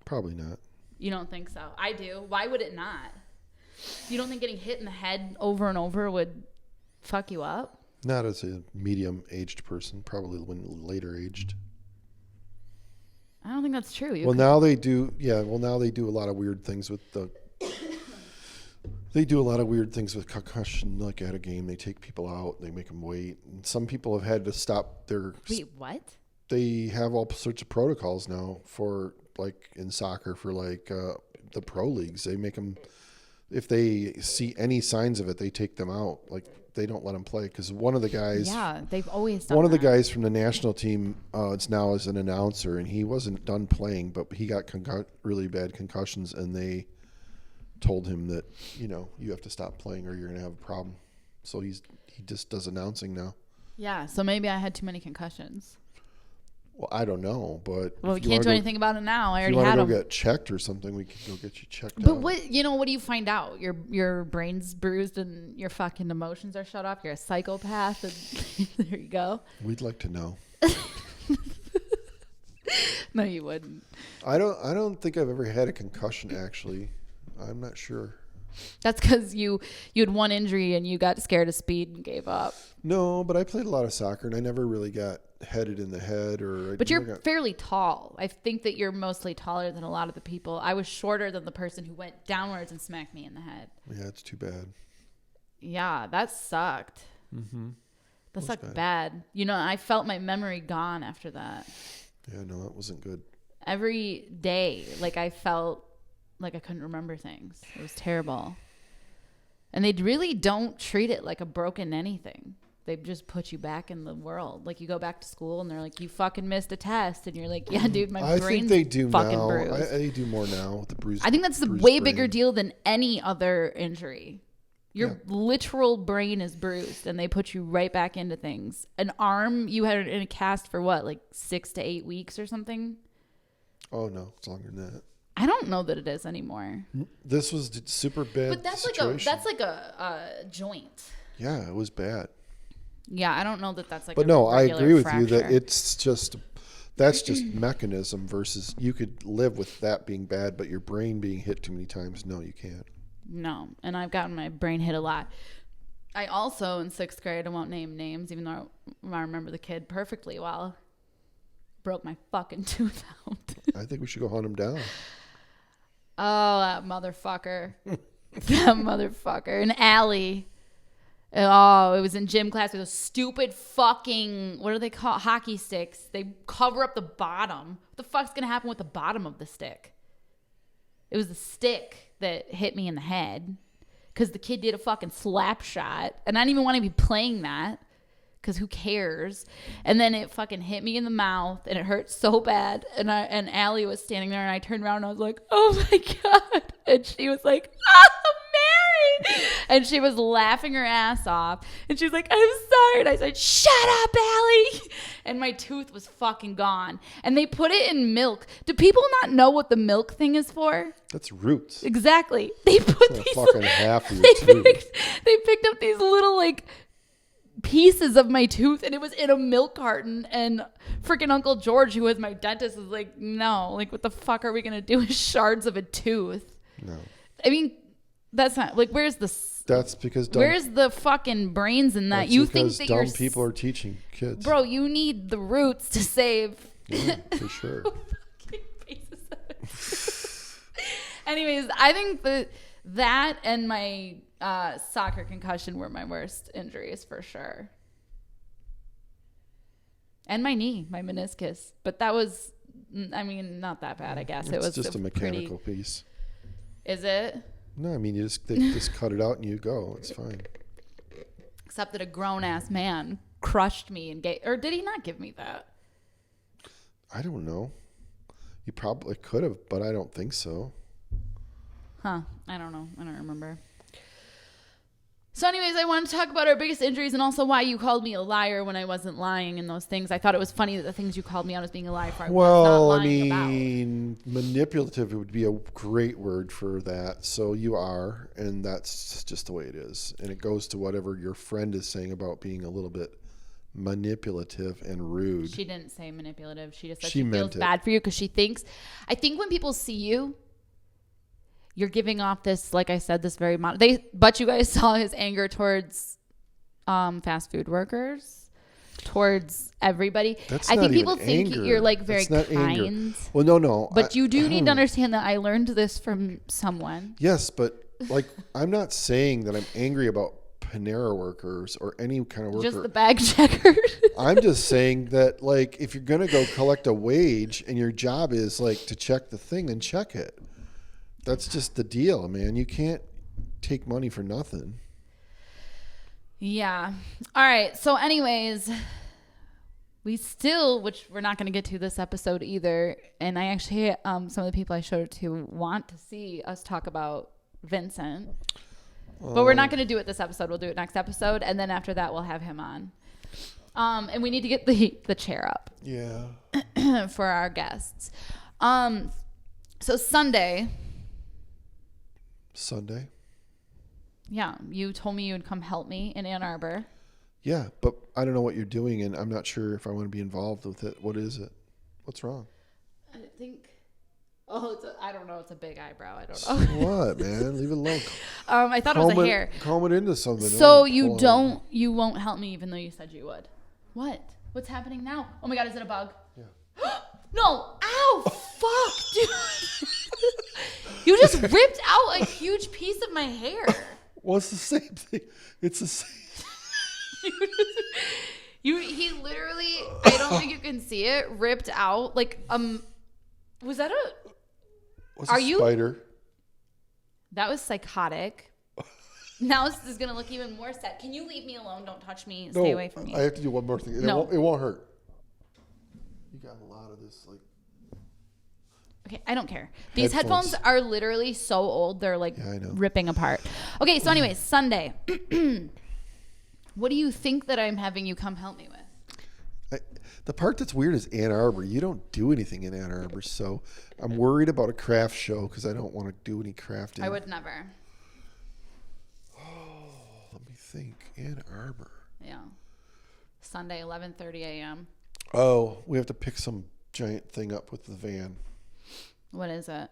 Probably not. You don't think so? I do. Why would it not? You don't think getting hit in the head over and over would fuck you up? Not as a medium-aged person. Probably when later aged. I don't think that's true. Now they do. Yeah. Well, now they do a lot of weird things with the. They do a lot of weird things with concussion. Like at a game, they take people out. They make them wait. And some people have had to stop their. Wait, what? They have all sorts of protocols now for like in soccer for like the pro leagues. They make them. If they see any signs of it, they take them out. Like they don't let them play because one of the guys. Yeah, they've always done one of the guys from the national team. It's now as an announcer, and he wasn't done playing, but he got really bad concussions, and they told him that you have to stop playing or you're gonna have a problem. So he just does announcing now. Yeah. So maybe I had too many concussions. Well, I don't know, but we can't do anything about it now. I already had them. If you want to go get checked or something, we can go get you checked out. But what do you find out? Your brain's bruised and your fucking emotions are shut off. You're a psychopath. And there you go. We'd like to know. No, you wouldn't. I don't think I've ever had a concussion. Actually, I'm not sure. That's because you had one injury and you got scared of speed and gave up. No, but I played a lot of soccer and I never really got headed in the head But you're fairly tall. I think that you're mostly taller than a lot of the people. I was shorter than the person who went downwards and smacked me in the head. Yeah, it's too bad. Yeah, that sucked. Mm-hmm. That sucked bad. I felt my memory gone after that. Yeah, no, that wasn't good. Every day, I felt like I couldn't remember things. It was terrible. And they really don't treat it like a broken anything. They just put you back in the world. Like you go back to school and they're like, you fucking missed a test. And you're like, yeah, dude, my brain's I think they do fucking now. bruised. They do more now with the bruise. I think that's a way bigger deal than any other injury. Your literal brain is bruised and they put you right back into things. An arm, you had in a cast for what, 6 to 8 weeks or something? Oh, no. It's longer than that. I don't know that it is anymore. This was super bad. But that's like a joint. Yeah, it was bad. Yeah, I don't know that that's But no, I agree with you that that's just mechanism versus you could live with that being bad, but your brain being hit too many times, no, you can't. No, and I've gotten my brain hit a lot. I also, in 6th grade, I won't name names, even though I remember the kid perfectly well, broke my fucking tooth out. I think we should go hunt him down. Oh, that motherfucker. That motherfucker. An alley. Oh, it was in gym class with those stupid fucking, what do they call it? Hockey sticks. They cover up the bottom. What the fuck's going to happen with the bottom of the stick? It was the stick that hit me in the head because the kid did a fucking slap shot. And I didn't even want to be playing that because who cares? And then it fucking hit me in the mouth and it hurt so bad. And Allie was standing there and I turned around and I was like, oh my God. And she was like, Mary. And she was laughing her ass off. And she's like, I'm sorry. And I said, shut up, Allie. And my tooth was fucking gone. And they put it in milk. Do people not know what the milk thing is for? That's roots. Exactly. They put these fucking half of your tooth. They picked up these little pieces of my tooth and it was in a milk carton, and freaking Uncle George, who was my dentist, was like, no, what the fuck are we gonna do with shards of a tooth? No, I mean, that's not where's the that's because where's the fucking brains in that? You think that dumb people are teaching kids, bro? You need the roots to save. Yeah, for sure. Anyways, I think that and my soccer concussion were my worst injuries for sure. And my knee, my meniscus. But that was, not that bad, I guess. It was just a mechanical piece. Is it? No, they just cut it out and you go. It's fine. Except that a grown-ass man crushed me and or did he not give me that? I don't know. You probably could have, but I don't think so. Huh. I don't know. I don't remember. So anyways, I want to talk about our biggest injuries and also why you called me a liar when I wasn't lying in those things. I thought it was funny that the things you called me out as being a liar for, I was not lying about. Manipulative would be a great word for that. So you are, and that's just the way it is. And it goes to whatever your friend is saying about being a little bit manipulative and rude. She didn't say manipulative. She just said she feels bad for you because I think when people see you, you're giving off this, like I said, this very but you guys saw his anger towards fast food workers, towards everybody. I think people think you're like very kind. Anger. Well, no. But you do need to understand that I learned this from someone. Yes, but like I'm not saying that I'm angry about Panera workers or any kind of worker. Just the bag checker. I'm just saying that like if you're gonna go collect a wage and your job is like to check the thing, then check it. That's just the deal, man. You can't take money for nothing. Yeah. All right. So anyways, which we're not going to get to this episode either. And I actually, some of the people I showed it to want to see us talk about Vincent. But we're not going to do it this episode. We'll do it next episode. And then after that, we'll have him on. And we need to get the chair up. Yeah. For our guests. So Sunday. Yeah, you told me you would come help me in Ann Arbor. Yeah, but I don't know what you're doing, and I'm not sure if I want to be involved with it. What is it? What's wrong? I think. I don't know. It's a big eyebrow. I don't know. What, man? Leave it alone. I thought it was a hair. Comb it into something. So you won't help me, even though you said you would. What? What's happening now? Oh my God! Is it a bug? Yeah. No! Ow! Fuck, dude! You just ripped out a huge piece of my hair. Well, it's the same thing. It's the same. He literally, I don't think you can see it, ripped out like was that a spider? That was psychotic. Now this is gonna look even more sad. Can you leave me alone? Don't touch me. Stay away from me. I have to do one more thing. No. It won't hurt. You got a lot of this like. Okay, I don't care. These headphones are literally so old. They're like ripping apart. Okay, so anyways, Sunday. What do you think that I'm having you come help me with? The part that's weird is Ann Arbor. You don't do anything in Ann Arbor, so I'm worried about a craft show because I don't want to do any crafting. I would never. Oh, let me think. Ann Arbor. Yeah. Sunday, 11:30 a.m. Oh, we have to pick some giant thing up with the van. What is it?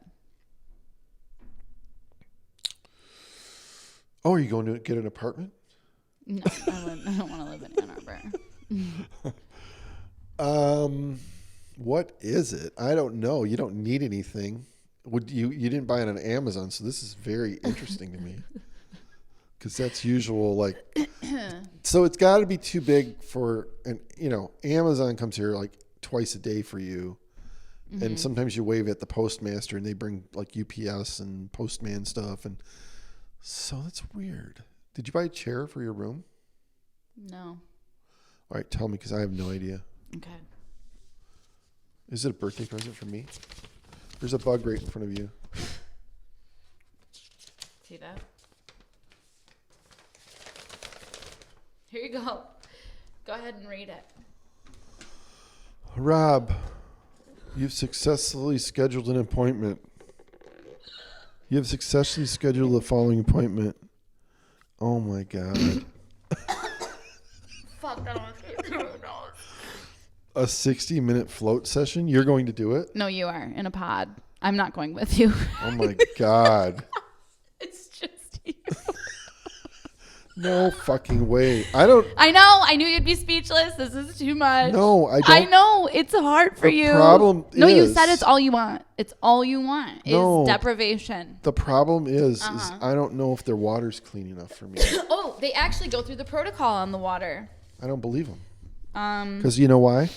Oh, are you going to get an apartment? No, I don't want to live in Ann Arbor. What is it? I don't know. You don't need anything. You didn't buy it on Amazon, so this is very interesting to me. Because that's usual, like, so it's got to be too big for, and Amazon comes here like twice a day for you. Mm-hmm. And sometimes you wave at the postmaster and they bring like UPS and postman stuff. And so that's weird. Did you buy a chair for your room? No. All right, tell me because I have no idea. Okay. Is it a birthday present for me? There's a bug right in front of you. See that? Here you go. Go ahead and read it. Rob, you've successfully scheduled an appointment. You have successfully scheduled the following appointment. Oh my God. Fuck, I don't want to say it. A 60-minute float session? You're going to do it? No, you are in a pod. I'm not going with you. Oh my God. It's just you. No fucking way. I know. I knew you'd be speechless. This is too much. No, I don't. I know. It's hard for you. The problem is. No, you said it's all you want. It's all you want is deprivation. The problem is I don't know if their water's clean enough for me. Oh, they actually go through the protocol on the water. I don't believe them. Because you know why?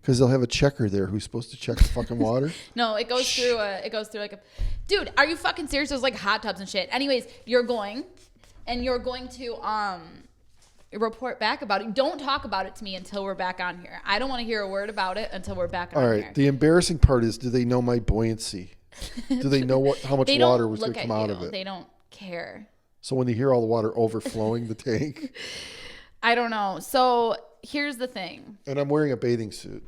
Because they'll have a checker there who's supposed to check the fucking water. No, it goes through like a. Dude, are you fucking serious? There's like hot tubs and shit. Anyways, you're going to report back about it. Don't talk about it to me until we're back on here. I don't want to hear a word about it until we're back on here. All right. The embarrassing part is, do they know my buoyancy? Do they know how much water was going to come out of it? They don't care. So when you hear all the water overflowing the tank. I don't know. So here's the thing. And I'm wearing a bathing suit.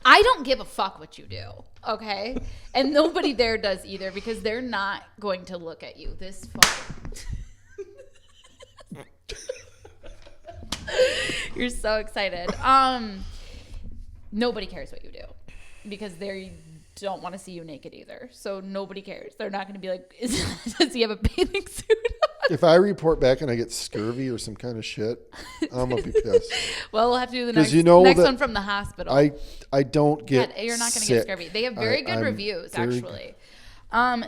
I don't give a fuck what you do, okay? And nobody there does either because they're not going to look at you this far. You're so excited. Nobody cares what you do because they don't want to see you naked either. So nobody cares. They're not going to be like, does he have a bathing suit on? If I report back and I get scurvy or some kind of shit, I'm going to be pissed. Well, we'll have to do the next one from the hospital. I don't get You're not going to get scurvy. They have very good reviews, actually.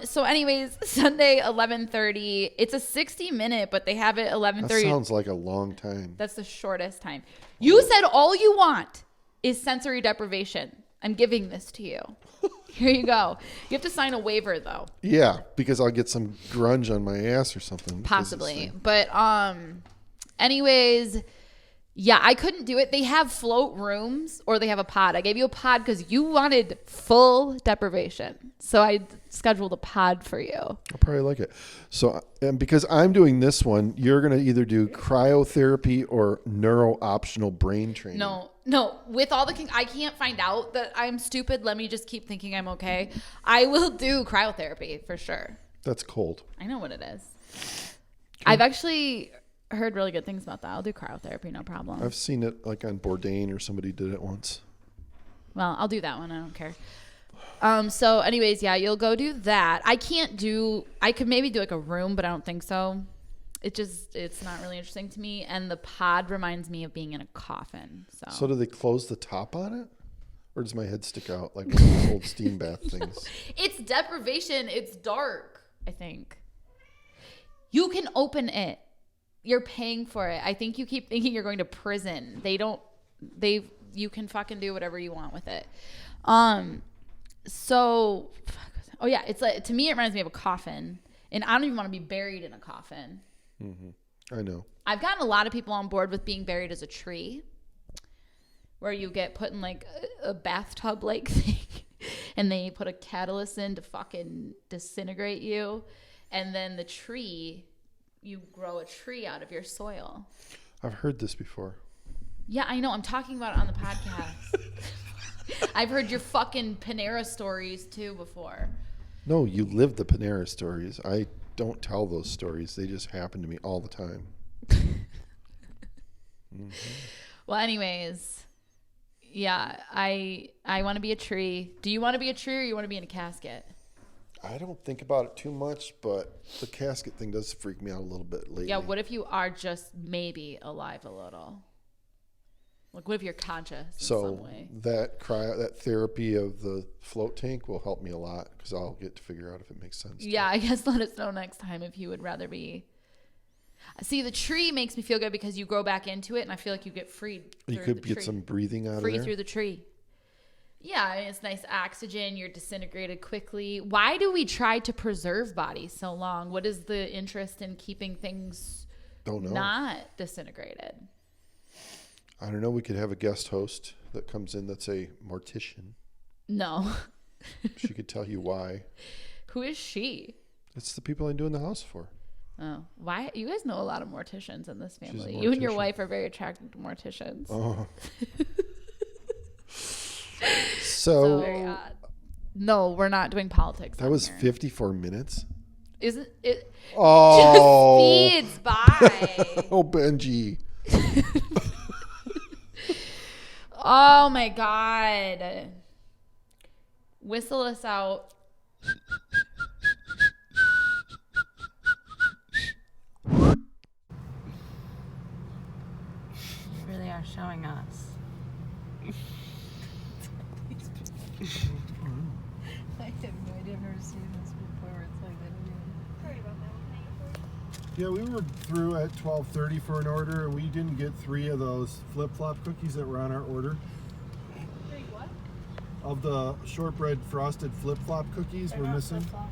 So anyways, Sunday, 11:30. It's a 60-minute, but they have it 11:30. That sounds like a long time. That's the shortest time. You said all you want is sensory deprivation. I'm giving this to you. Here you go. You have to sign a waiver, though. Yeah, because I'll get some grunge on my ass or something. Possibly. But anyways, yeah, I couldn't do it. They have float rooms or they have a pod. I gave you a pod because you wanted full deprivation. So I scheduled a pod for you. I'll probably like it. So, and because I'm doing this one, you're going to either do cryotherapy or neuro-optional brain training. No. With all I can't find out that I'm stupid. Let me just keep thinking I'm okay. I will do cryotherapy for sure. That's cold. I know what it is. I've actually heard really good things about that. I'll do cryotherapy, no problem. I've seen it like on Bourdain or somebody did it once. Well, I'll do that one. I don't care. So anyways, yeah, you'll go do that. I could maybe do like a room, but I don't think so. It's not really interesting to me. And the pod reminds me of being in a coffin. So do they close the top on it? Or does my head stick out like one of those old steam bath things? It's deprivation. It's dark, I think. You can open it. You're paying for it. I think you keep thinking you're going to prison. You can fucking do whatever you want with it. It's like, to me, it reminds me of a coffin. And I don't even want to be buried in a coffin. Mm-hmm. I know. I've gotten a lot of people on board with being buried as a tree, where you get put in like a bathtub like thing, and they put a catalyst in to fucking disintegrate you, and then the tree, you grow a tree out of your soil. I've heard this before. Yeah, I know. I'm talking about it on the podcast. I've heard your fucking Panera stories too before. No, you live the Panera stories. I don't tell those stories. They just happen to me all the time. Mm-hmm. Well, anyways, yeah, I want to be a tree. Do you want to be a tree or you want to be in a casket? I don't think about it too much, but the casket thing does freak me out a little bit lately. Yeah, what if you are just maybe alive a little? Like, what if you're conscious in some way? That therapy of the float tank will help me a lot because I'll get to figure out if it makes sense. Yeah, I guess let us know next time if you would rather be. See, the tree makes me feel good because you grow back into it, and I feel like you get freed. You could get some breathing out of there. Free through the tree. Yeah, I mean, it's nice oxygen. You're disintegrated quickly. Why do we try to preserve bodies so long? What is the interest in keeping things not disintegrated? I don't know. We could have a guest host that comes in that's a mortician. No. She could tell you why. Who is she? It's the people I'm doing the house for. Oh, why? You guys know a lot of morticians in this family. You and your wife are very attracted to morticians. Oh. So very odd. No, we're not doing politics. That was 54 minutes. Isn't it? Oh. Just speeds by. Oh, Benji. Oh my God. Whistle us out. You really are showing us. I have no idea. I've never seen this before. It's like, I don't even. Sorry about that. What can I get for you? Yeah, we were through at 12:30 for an order, and we didn't get 3 of those flip-flop cookies that were on our order. 3 what? Of the shortbread frosted flip-flop cookies, we're missing. Flip-flop.